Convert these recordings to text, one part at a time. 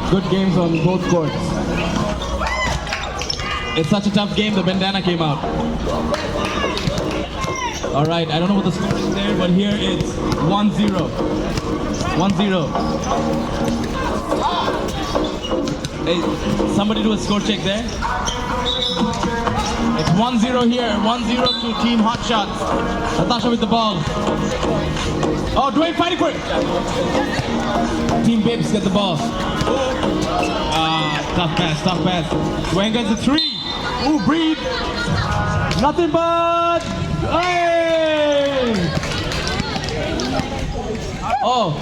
Good games on both courts. It's such a tough game, the bandana came out. Alright, I don't know what the score is there, but here it's 1-0. 1-0. Hey, somebody do a score check there. It's 1-0 here, 1-0 to Team Hot Shots. Natasha with the ball. Oh, Dwayne fighting for it. Team Babes get the ball. Tough pass, tough pass. Dwayne gets the 3. Ooh, breathe. Nothing but... Hey! Oh,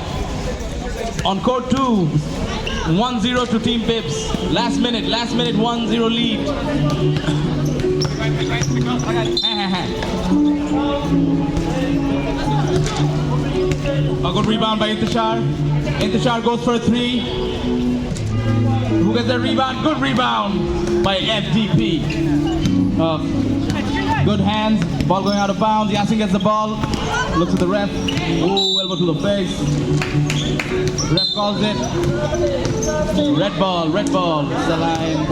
on court 2, 1-0 to Team Babes. Last minute, 1-0 lead. A good rebound by Intishar. Intishar goes for a 3. Who gets the rebound? Good rebound by FDP. Good hands. Ball going out of bounds. Yasin gets the ball. Looks at the ref. Ooh, elbow to the face. Ref calls it. Red ball, red ball. It's the line.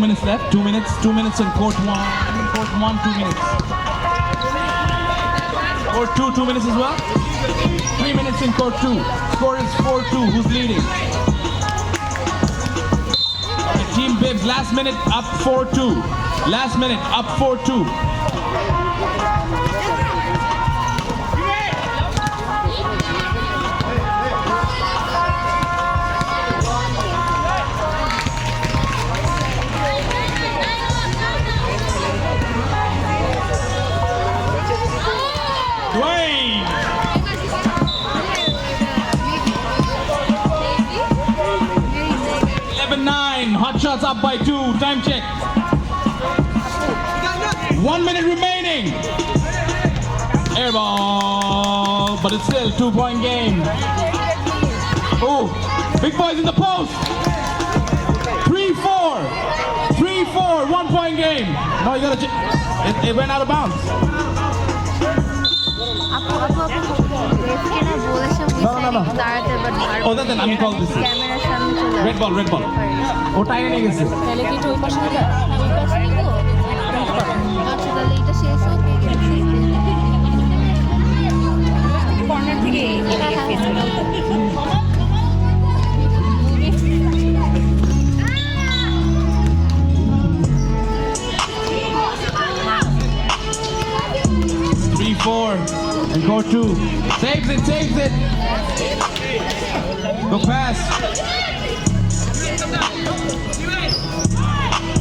minutes left. 2 minutes in court one. Court one, 2 minutes. Court two, 2 minutes as well. 3 minutes in court two. Score is 4-2. Who's leading? Okay, Team Bibs, last minute up 4-2. Last minute up 4-2. Dwayne! 11-9. Hot shots up by 2. Time check. 1 minute remaining. Air ball, but it's still 2-point game. Oh, big boys in the post. 3-4. 3-4. 1-point game. No, you gotta check. It went out of bounds. No. Oh, then I'm call this. Red ball. Oh, tie नहीं कैसे? पहले की टोई पसंद है। अच्छा तो लेटा शेष हो गया। कॉर्नर थी ये फेस करो। 3-4 and court 2. Saves it. Go pass.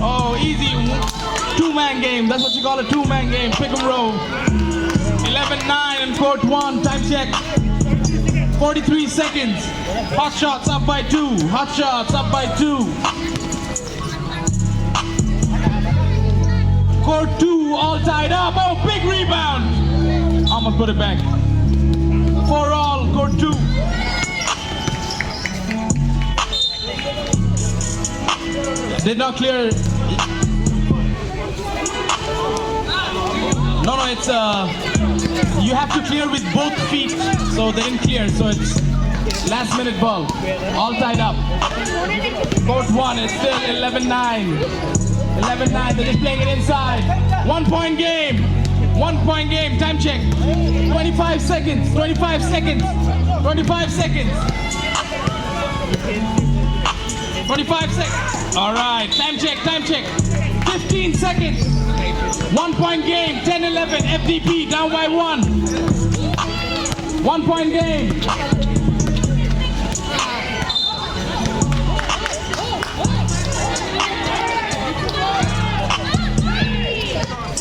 Oh, easy. 2-man game. That's what you call a 2-man game. Pick and roll. 11-9 in court 1. Time check. 43 seconds. Hot shots up by 2. Hot shots up by 2. Court 2 all tied up. Oh, big rebound. Almost put it back. 4 all. Court 2. Did not clear. No, it's you have to clear with both feet, so they didn't clear, so it's last minute ball. All tied up. Court 1 is still 11-9. 11-9, they're just playing it inside. 1-point game. 1 point game. Time check. 25 seconds. 25 seconds. 25 seconds. 25 seconds. All right. Time check. Time check. 15 seconds. 1 point game. 10-11. FDP down by 1. 1 point game.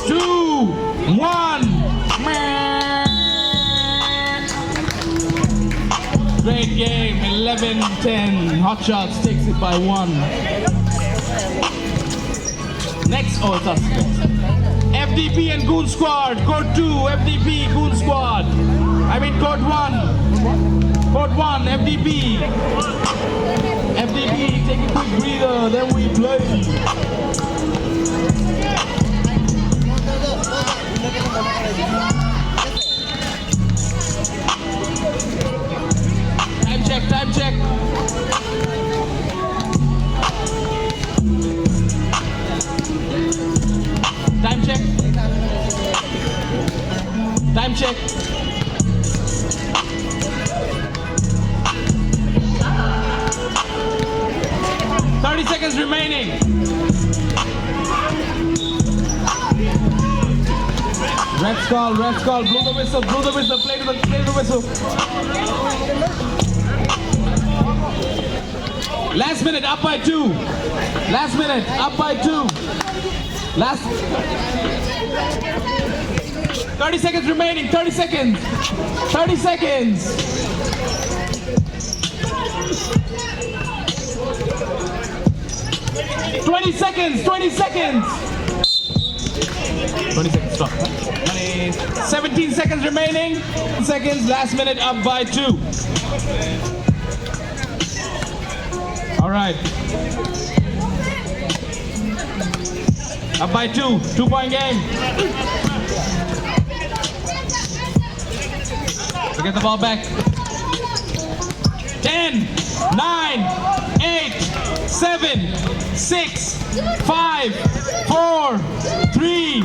2, 1. Great game. 11-10. Hot Shots takes it by 1. Next, oh, it's us. FDP and Goon Squad. Code 2, FDP, Goon Squad. I mean Code 1. Code 1, FDP. FDP, take a quick breather, then we play. Time check, time check. Time check. Time check. Seconds remaining. Ref's call, blow the whistle, play the whistle. Last minute, up by 2. Last minute, up by 2. Last 30 seconds remaining, 30 seconds. 30 seconds. 20 seconds, 20 seconds. 20 seconds, stop. 17 seconds remaining. Seconds, last minute, up by 2. All right. Up by 2, 2-point game. So get the ball back. 10, 9, 8, 7, 6, 5, 4, 3,